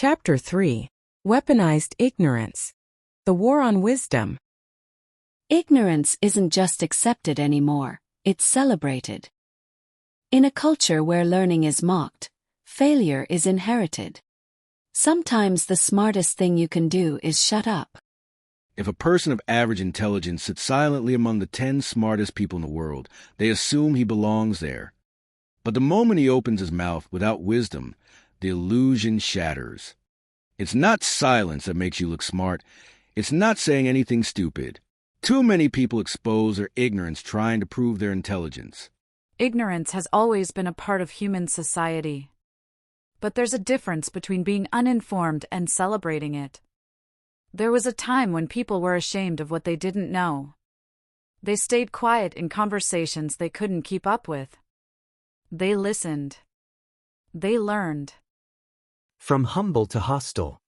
Chapter 3. Weaponized Ignorance. The War on Wisdom. Ignorance isn't just accepted anymore, it's celebrated. In a culture where learning is mocked, failure is inherited. Sometimes the smartest thing you can do is shut up. If a person of average intelligence sits silently among the 10 smartest people in the world, they assume he belongs there. But the moment he opens his mouth without wisdom, the illusion shatters. It's not silence that makes you look smart. It's not saying anything stupid. Too many people expose their ignorance trying to prove their intelligence. Ignorance has always been a part of human society. But there's a difference between being uninformed and celebrating it. There was a time when people were ashamed of what they didn't know. They stayed quiet in conversations they couldn't keep up with. They listened. They learned. From humble to hostile.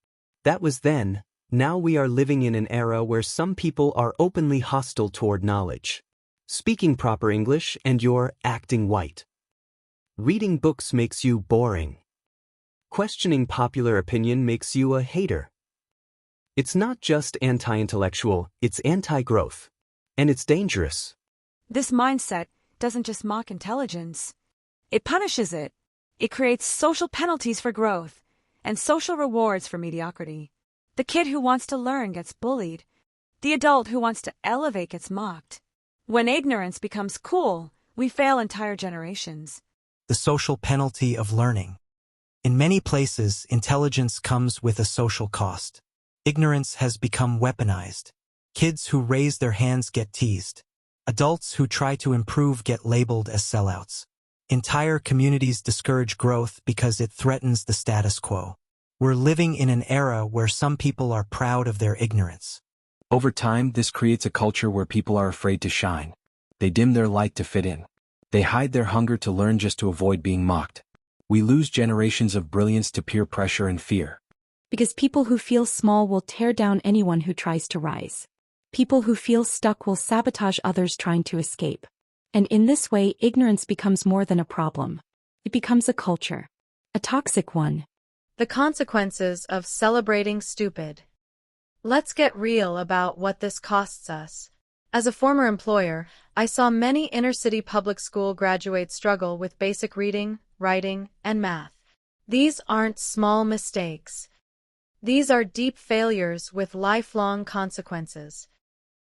That was then. Now we are living in an era where some people are openly hostile toward knowledge. Speaking proper English and you're acting white. Reading books makes you boring. Questioning popular opinion makes you a hater. It's not just anti-intellectual, it's anti-growth. And it's dangerous. This mindset doesn't just mock intelligence. It punishes it. It creates social penalties for growth and social rewards for mediocrity. The kid who wants to learn gets bullied. The adult who wants to elevate gets mocked. When ignorance becomes cool, we fail entire generations. The social penalty of learning. In many places, intelligence comes with a social cost. Ignorance has become weaponized. Kids who raise their hands get teased. Adults who try to improve get labeled as sellouts. Entire communities discourage growth because it threatens the status quo. We're living in an era where some people are proud of their ignorance. Over time, this creates a culture where people are afraid to shine. They dim their light to fit in. They hide their hunger to learn just to avoid being mocked. We lose generations of brilliance to peer pressure and fear. Because people who feel small will tear down anyone who tries to rise. People who feel stuck will sabotage others trying to escape. And in this way, ignorance becomes more than a problem. It becomes a culture. A toxic one. The consequences of celebrating stupid. Let's get real about what this costs us. As a former employer, I saw many inner-city public school graduates struggle with basic reading, writing, and math. These aren't small mistakes. These are deep failures with lifelong consequences.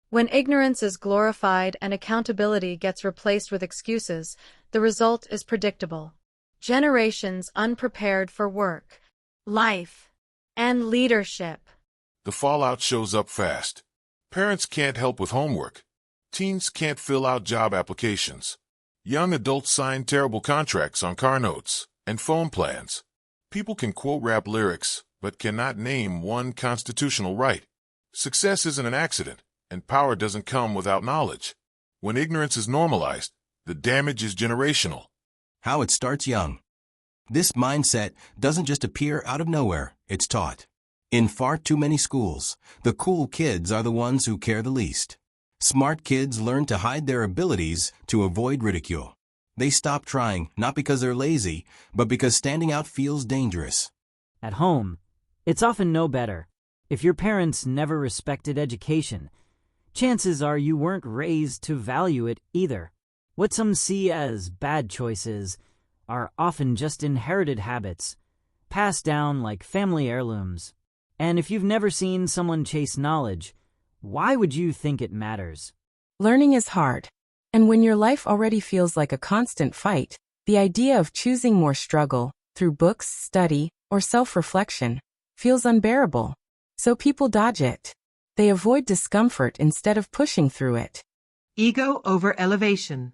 When ignorance is glorified and accountability gets replaced with excuses, the result is predictable. Generations unprepared for work, life, and leadership. The fallout shows up fast. Parents can't help with homework. Teens can't fill out job applications. Young adults sign terrible contracts on car notes and phone plans. People can quote rap lyrics, but cannot name one constitutional right. Success isn't an accident. And power doesn't come without knowledge. When ignorance is normalized, the damage is generational. How it starts young. This mindset doesn't just appear out of nowhere, it's taught. In far too many schools, the cool kids are the ones who care the least. Smart kids learn to hide their abilities to avoid ridicule. They stop trying, not because they're lazy, but because standing out feels dangerous. At home, it's often no better. If your parents never respected education, chances are you weren't raised to value it either. What some see as bad choices are often just inherited habits, passed down like family heirlooms. And if you've never seen someone chase knowledge, why would you think it matters? Learning is hard. And when your life already feels like a constant fight, the idea of choosing more struggle, through books, study, or self-reflection, feels unbearable. So people dodge it. They avoid discomfort instead of pushing through it. Ego over elevation.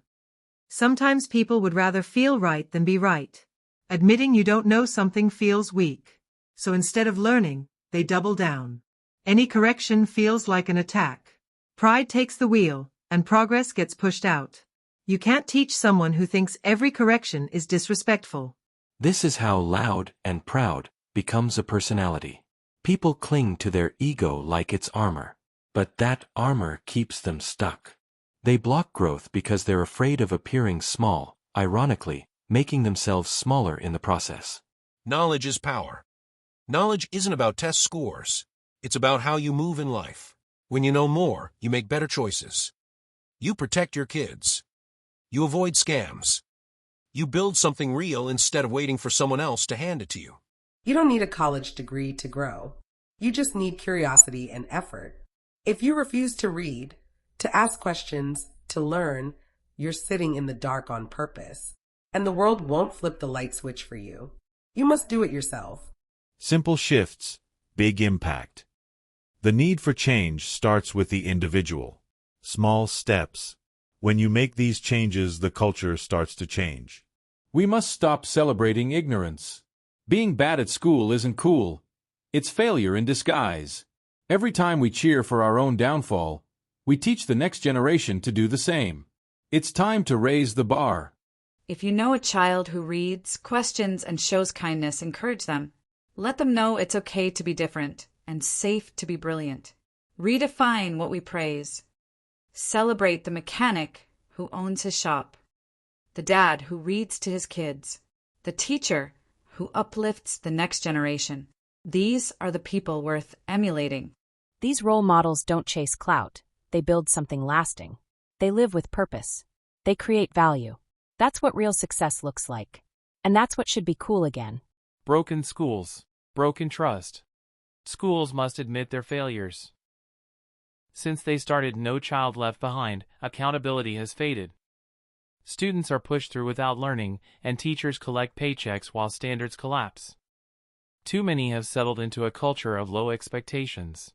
Sometimes people would rather feel right than be right. Admitting you don't know something feels weak. So instead of learning, they double down. Any correction feels like an attack. Pride takes the wheel, and progress gets pushed out. You can't teach someone who thinks every correction is disrespectful. This is how loud and proud becomes a personality. People cling to their ego like it's armor, but that armor keeps them stuck. They block growth because they're afraid of appearing small, ironically, making themselves smaller in the process. Knowledge is power. Knowledge isn't about test scores. It's about how you move in life. When you know more, you make better choices. You protect your kids. You avoid scams. You build something real instead of waiting for someone else to hand it to you. You don't need a college degree to grow. You just need curiosity and effort. If you refuse to read, to ask questions, to learn, you're sitting in the dark on purpose. And the world won't flip the light switch for you. You must do it yourself. Simple shifts, big impact. The need for change starts with the individual. Small steps. When you make these changes, the culture starts to change. We must stop celebrating ignorance. Being bad at school isn't cool. It's failure in disguise. Every time we cheer for our own downfall, we teach the next generation to do the same. It's time to raise the bar. If you know a child who reads, questions, and shows kindness, encourage them. Let them know it's okay to be different and safe to be brilliant. Redefine what we praise. Celebrate the mechanic who owns his shop, the dad who reads to his kids, the teacher who uplifts the next generation. These are the people worth emulating. These role models don't chase clout. They build something lasting. They live with purpose. They create value. That's what real success looks like. And that's what should be cool again. Broken schools. Broken trust. Schools must admit their failures. Since they started No Child Left Behind, accountability has faded. Students are pushed through without learning, and teachers collect paychecks while standards collapse. Too many have settled into a culture of low expectations.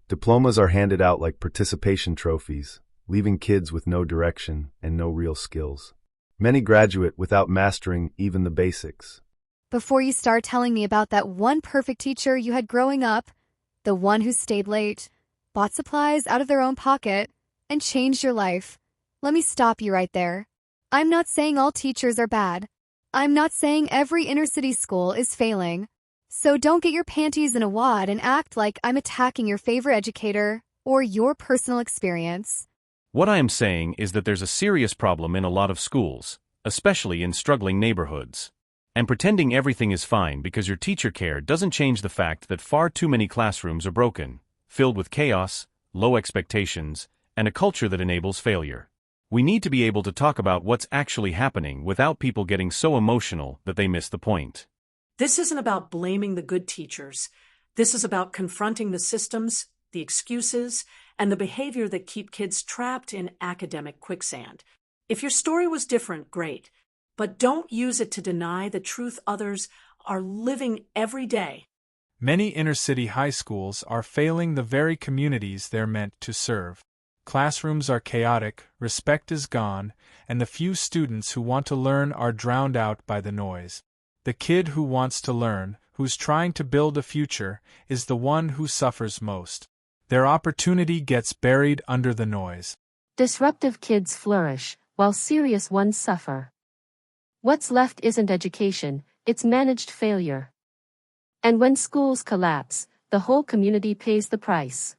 Diplomas are handed out like participation trophies, leaving kids with no direction and no real skills. Many graduate without mastering even the basics. Before you start telling me about that one perfect teacher you had growing up, the one who stayed late, bought supplies out of their own pocket, and changed your life, let me stop you right there. I'm not saying all teachers are bad. I'm not saying every inner-city school is failing. So don't get your panties in a wad and act like I'm attacking your favorite educator or your personal experience. What I am saying is that there's a serious problem in a lot of schools, especially in struggling neighborhoods. And pretending everything is fine because your teacher care doesn't change the fact that far too many classrooms are broken, filled with chaos, low expectations, and a culture that enables failure. We need to be able to talk about what's actually happening without people getting so emotional that they miss the point. This isn't about blaming the good teachers. This is about confronting the systems, the excuses, and the behavior that keep kids trapped in academic quicksand. If your story was different, great. But don't use it to deny the truth others are living every day. Many inner-city high schools are failing the very communities they're meant to serve. Classrooms are chaotic, respect is gone, and the few students who want to learn are drowned out by the noise. The kid who wants to learn, who's trying to build a future, is the one who suffers most. Their opportunity gets buried under the noise. Disruptive kids flourish, while serious ones suffer. What's left isn't education, it's managed failure. And when schools collapse, the whole community pays the price.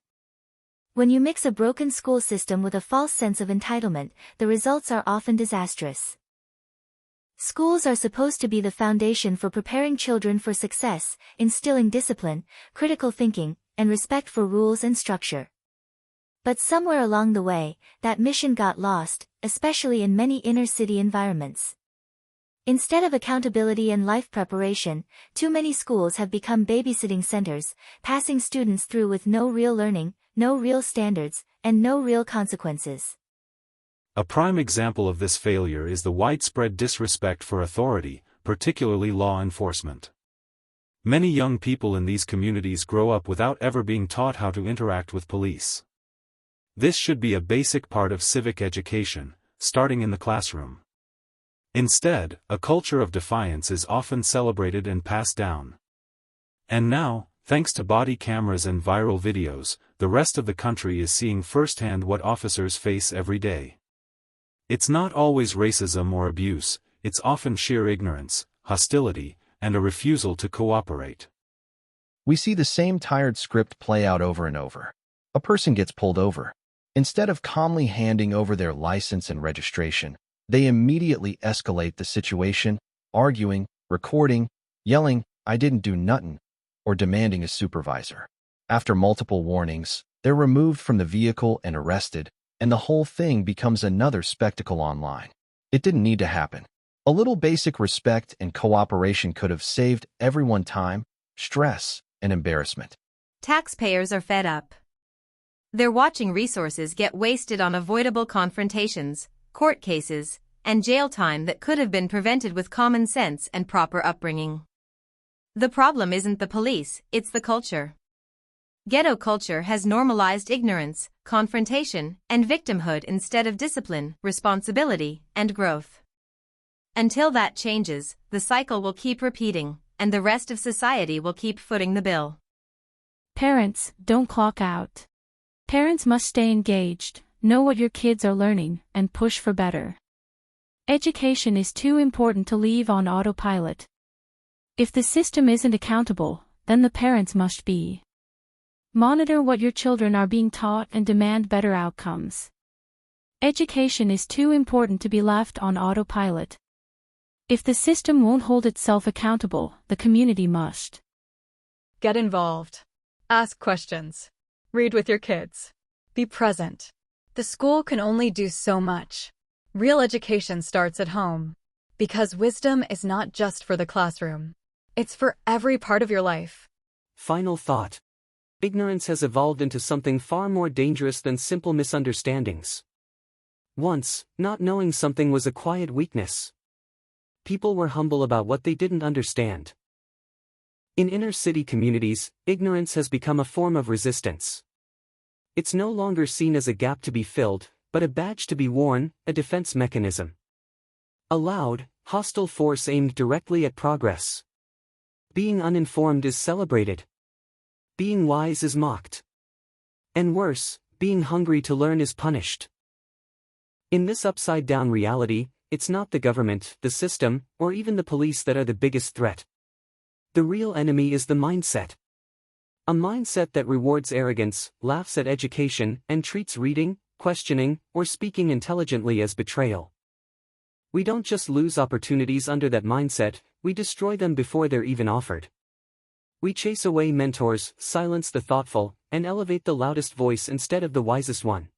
When you mix a broken school system with a false sense of entitlement, the results are often disastrous. Schools are supposed to be the foundation for preparing children for success, instilling discipline, critical thinking, and respect for rules and structure. But somewhere along the way, that mission got lost, especially in many inner-city environments. Instead of accountability and life preparation, too many schools have become babysitting centers, passing students through with no real learning, no real standards, and no real consequences. A prime example of this failure is the widespread disrespect for authority, particularly law enforcement. Many young people in these communities grow up without ever being taught how to interact with police. This should be a basic part of civic education, starting in the classroom. Instead, a culture of defiance is often celebrated and passed down. And now, thanks to body cameras and viral videos, the rest of the country is seeing firsthand what officers face every day. It's not always racism or abuse, it's often sheer ignorance, hostility, and a refusal to cooperate. We see the same tired script play out over and over. A person gets pulled over. Instead of calmly handing over their license and registration, they immediately escalate the situation, arguing, recording, yelling, "I didn't do nuttin'," or demanding a supervisor. After multiple warnings, they're removed from the vehicle and arrested, and the whole thing becomes another spectacle online. It didn't need to happen. A little basic respect and cooperation could have saved everyone time, stress, and embarrassment. Taxpayers are fed up. They're watching resources get wasted on avoidable confrontations, court cases, and jail time that could have been prevented with common sense and proper upbringing. The problem isn't the police, it's the culture. Ghetto culture has normalized ignorance, confrontation, and victimhood instead of discipline, responsibility, and growth. Until that changes, the cycle will keep repeating, and the rest of society will keep footing the bill. Parents, don't clock out. Parents must stay engaged, know what your kids are learning, and push for better. Education is too important to leave on autopilot. If the system isn't accountable, then the parents must be. Monitor what your children are being taught and demand better outcomes. Education is too important to be left on autopilot. If the system won't hold itself accountable, the community must. Get involved. Ask questions. Read with your kids. Be present. The school can only do so much. Real education starts at home. Because wisdom is not just for the classroom. It's for every part of your life. Final thought. Ignorance has evolved into something far more dangerous than simple misunderstandings. Once, not knowing something was a quiet weakness. People were humble about what they didn't understand. In inner-city communities, ignorance has become a form of resistance. It's no longer seen as a gap to be filled, but a badge to be worn, a defense mechanism. A loud, hostile force aimed directly at progress. Being uninformed is celebrated. Being wise is mocked. And worse, being hungry to learn is punished. In this upside-down reality, it's not the government, the system, or even the police that are the biggest threat. The real enemy is the mindset. A mindset that rewards arrogance, laughs at education, and treats reading, questioning, or speaking intelligently as betrayal. We don't just lose opportunities under that mindset, we destroy them before they're even offered. We chase away mentors, silence the thoughtful, and elevate the loudest voice instead of the wisest one.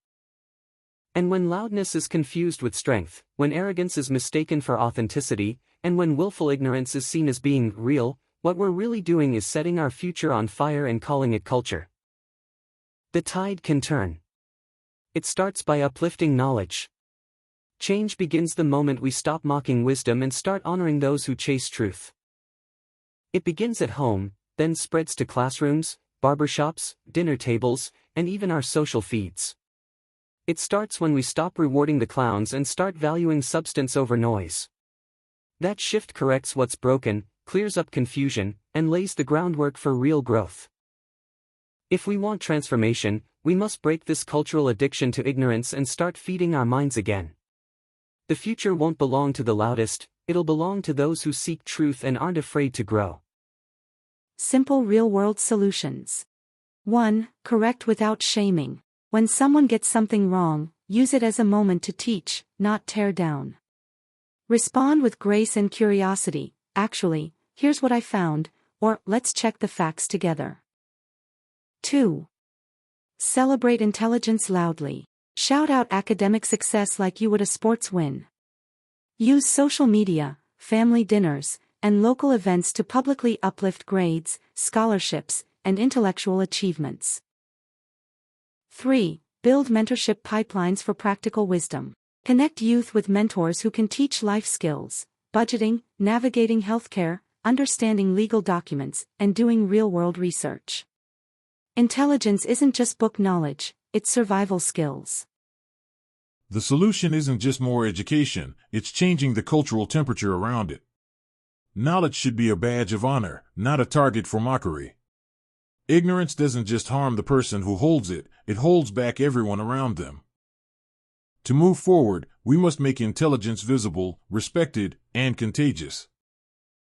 And when loudness is confused with strength, when arrogance is mistaken for authenticity, and when willful ignorance is seen as being real, what we're really doing is setting our future on fire and calling it culture. The tide can turn. It starts by uplifting knowledge. Change begins the moment we stop mocking wisdom and start honoring those who chase truth. It begins at home, then spreads to classrooms, barbershops, dinner tables, and even our social feeds. It starts when we stop rewarding the clowns and start valuing substance over noise. That shift corrects what's broken, clears up confusion, and lays the groundwork for real growth. If we want transformation, we must break this cultural addiction to ignorance and start feeding our minds again. The future won't belong to the loudest, it'll belong to those who seek truth and aren't afraid to grow. Simple real-world solutions. 1. Correct without shaming. When someone gets something wrong, use it as a moment to teach, not tear down. Respond with grace and curiosity. Actually, here's what I found, or let's check the facts together. 2. Celebrate intelligence loudly. Shout out academic success like you would a sports win. Use social media, family dinners, and local events to publicly uplift grades, scholarships, and intellectual achievements. 3. Build mentorship pipelines for practical wisdom. Connect youth with mentors who can teach life skills, budgeting, navigating healthcare, understanding legal documents, and doing real-world research. Intelligence isn't just book knowledge, it's survival skills. The solution isn't just more education, it's changing the cultural temperature around it. Knowledge should be a badge of honor, not a target for mockery. Ignorance doesn't just harm the person who holds it, it holds back everyone around them. To move forward, we must make intelligence visible, respected, and contagious.